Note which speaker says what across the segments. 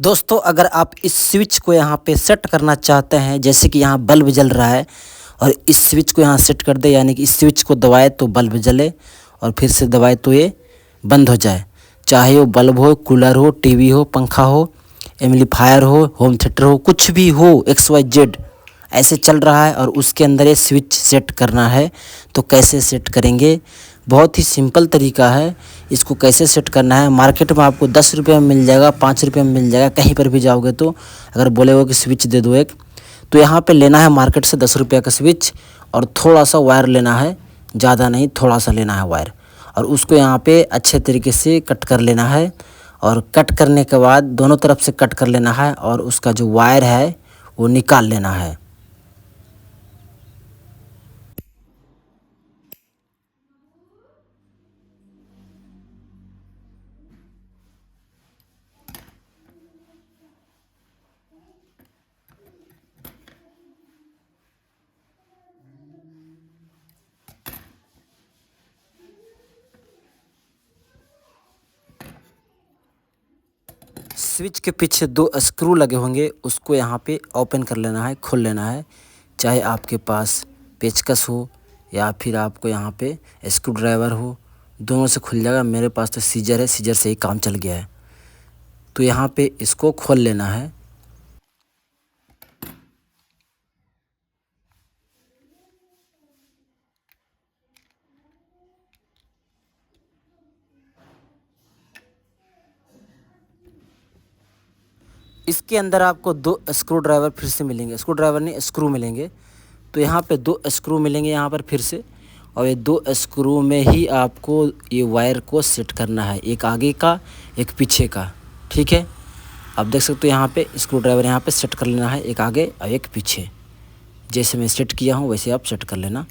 Speaker 1: दोस्तों अगर आप इस स्विच को यहाँ पे सेट करना चाहते हैं, जैसे कि यहाँ बल्ब जल रहा है और इस स्विच को यहाँ सेट कर दे, यानी कि इस स्विच को दबाए तो बल्ब जले और फिर से दबाए तो ये बंद हो जाए। चाहे वो बल्ब हो, कूलर हो, टीवी हो, पंखा हो, एम्पलीफायर हो, होम थिएटर हो, कुछ भी हो, XYZ ऐसे चल रहा है और उसके अंदर ये स्विच सेट करना है। तो कैसे सेट करेंगे? बहुत ही सिंपल तरीका है। इसको कैसे सेट करना है, मार्केट में आपको 10 रुपये में मिल जाएगा, 5 रुपये में मिल जाएगा। कहीं पर भी जाओगे तो अगर बोलेगा कि स्विच दे दो एक, तो यहाँ पे लेना है मार्केट से 10 रुपये का स्विच और थोड़ा सा वायर लेना है, ज़्यादा नहीं, थोड़ा सा लेना है वायर, और उसको यहाँ पे अच्छे तरीके से कट कर लेना है। और कट करने के बाद दोनों तरफ से कट कर लेना है और उसका जो वायर है वो निकाल लेना है। स्विच के पीछे 2 स्क्रू लगे होंगे, उसको यहाँ पे ओपन कर लेना है, खोल लेना है। चाहे आपके पास पेचकस हो या फिर आपको यहाँ पे स्क्रू ड्राइवर हो, दोनों से खुल जाएगा। मेरे पास तो सीजर है, सीजर से ही काम चल गया है। तो यहाँ पे इसको खोल लेना है। इसके अंदर आपको 2 स्क्रू ड्राइवर फिर से मिलेंगे, स्क्रू ड्राइवर नहीं, स्क्रू मिलेंगे। तो यहाँ पे 2 स्क्रू मिलेंगे यहाँ पर फिर से, और ये 2 स्क्रू में ही आपको ये वायर को सेट करना है, एक आगे का एक पीछे का। ठीक है, आप देख सकते हो यहाँ पे स्क्रू ड्राइवर यहाँ पे सेट कर लेना है, एक आगे और एक पीछे। जैसे मैं सेट किया हूँ वैसे आप सेट कर लेना।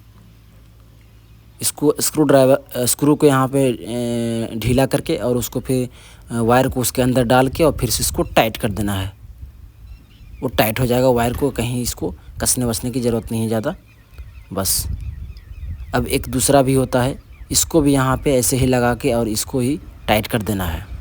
Speaker 1: इसको स्क्रू को यहाँ पे ढीला करके और उसको फिर वायर को उसके अंदर डाल के और फिर से इसको टाइट कर देना है। वो टाइट हो जाएगा वायर को, कहीं इसको कसने वसने की ज़रूरत नहीं है ज़्यादा, बस। अब एक दूसरा भी होता है, इसको भी यहाँ पे ऐसे ही लगा के और इसको ही टाइट कर देना है।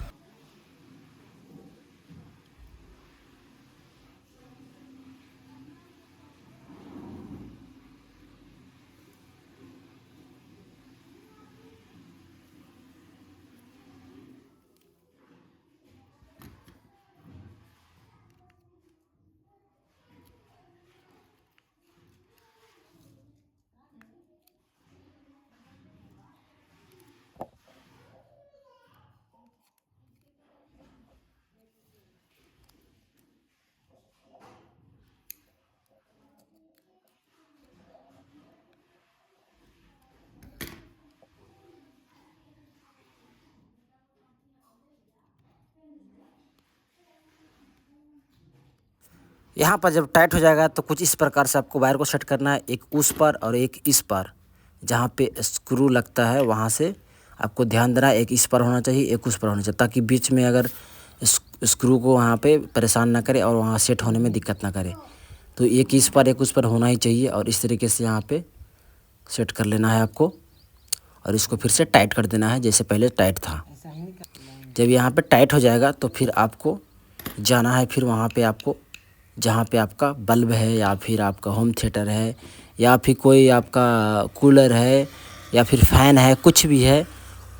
Speaker 1: यहाँ पर जब टाइट हो जाएगा तो कुछ इस प्रकार से आपको वायर को सेट करना है, एक उस पर और एक इस पर। जहाँ पे स्क्रू लगता है वहाँ से आपको ध्यान देना है, एक इस पर होना चाहिए, एक उस पर होना चाहिए, ताकि बीच में अगर स्क्रू को वहाँ पे परेशान ना करे और वहाँ सेट होने में दिक्कत ना करे। तो एक इस पर एक उस पर होना ही चाहिए, और इस तरीके से यहाँ पे सेट कर लेना है आपको, और इसको फिर से टाइट कर देना है जैसे पहले टाइट था। जब यहाँ पे टाइट हो जाएगा तो फिर आपको जाना है, फिर वहाँ पे आपको जहाँ पे आपका बल्ब है या फिर आपका होम थिएटर है या फिर कोई आपका कूलर है या फिर फ़ैन है, कुछ भी है,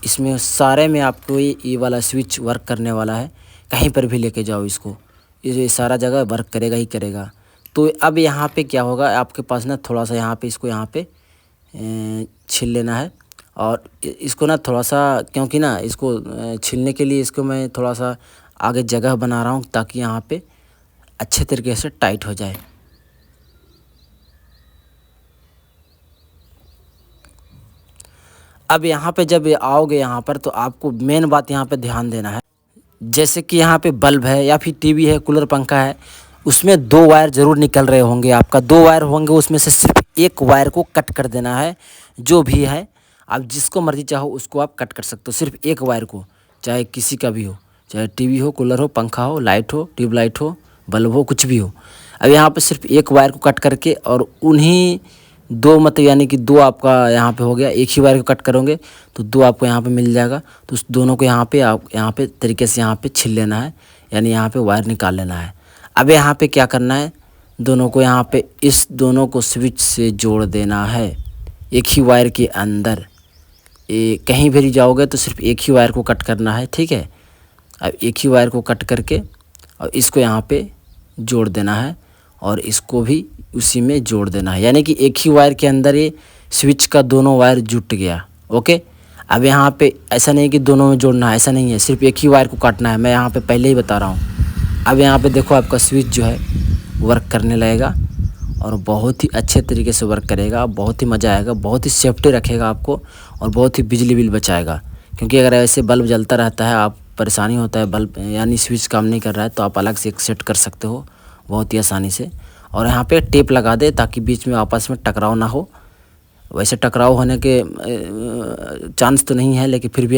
Speaker 1: इसमें सारे में आपको ये वाला स्विच वर्क करने वाला है। कहीं पर भी लेके जाओ इसको, ये सारा जगह वर्क करेगा ही करेगा। तो अब यहाँ पे क्या होगा, आपके पास ना थोड़ा सा यहाँ पे इसको यहाँ पे छील लेना है, और इसको ना थोड़ा सा, क्योंकि ना इसको छीलने के लिए इसको मैं थोड़ा सा आगे जगह बना रहा हूँ ताकि यहाँ पे अच्छे तरीके से टाइट हो जाए। अब यहाँ पे जब आओगे यहाँ पर तो आपको मेन बात यहाँ पे ध्यान देना है। जैसे कि यहाँ पे बल्ब है या फिर टीवी है, कूलर, पंखा है, उसमें 2 वायर ज़रूर निकल रहे होंगे। आपका 2 वायर होंगे, उसमें से सिर्फ एक वायर को कट कर देना है। जो भी है, आप जिसको मर्ज़ी चाहो उसको आप कट कर सकते हो, सिर्फ एक वायर को, चाहे किसी का भी हो, चाहे टीवी हो, कूलर हो, पंखा हो, लाइट हो, ट्यूबलाइट हो, बल्ब हो, कुछ भी हो। अब यहाँ पे सिर्फ एक वायर को कट करके और उन्हीं 2 मतलब यानी कि 2 आपका यहाँ पे हो गया, एक ही वायर को कट करोगे तो 2 आपको यहाँ पे मिल जाएगा। तो उस दोनों को यहाँ पे आप यहाँ पे तरीके से यहाँ पे छील लेना है। यानी यहाँ पे वायर निकाल लेना है। अब यहाँ पे क्या करना है, दोनों को यहाँ पे इस दोनों को स्विच से जोड़ देना है एक ही वायर के अंदर। कहीं भी जाओगे तो सिर्फ एक ही वायर को कट करना है, ठीक है। अब एक ही वायर को कट करके और इसको यहाँ पे जोड़ देना है और इसको भी उसी में जोड़ देना है, यानी कि एक ही वायर के अंदर ये स्विच का दोनों वायर जुट गया। ओके, अब यहाँ पे ऐसा नहीं कि दोनों में जोड़ना है, ऐसा नहीं है, सिर्फ एक ही वायर को काटना है, मैं यहाँ पे पहले ही बता रहा हूँ। अब यहाँ पे देखो आपका स्विच जो है वर्क करने लगेगा और बहुत ही अच्छे तरीके से वर्क करेगा, बहुत ही मज़ा आएगा, बहुत ही सेफ्टी रखेगा आपको और बहुत ही बिजली बिल बचाएगा। क्योंकि अगर ऐसे बल्ब जलता रहता है, आप परेशानी होता है, बल्ब यानी स्विच काम नहीं कर रहा है, तो आप अलग से एक सेट कर सकते हो बहुत ही आसानी से। और यहाँ पे टेप लगा दे ताकि बीच में आपस में टकराव ना हो। वैसे टकराव होने के चांस तो नहीं है, लेकिन फिर भी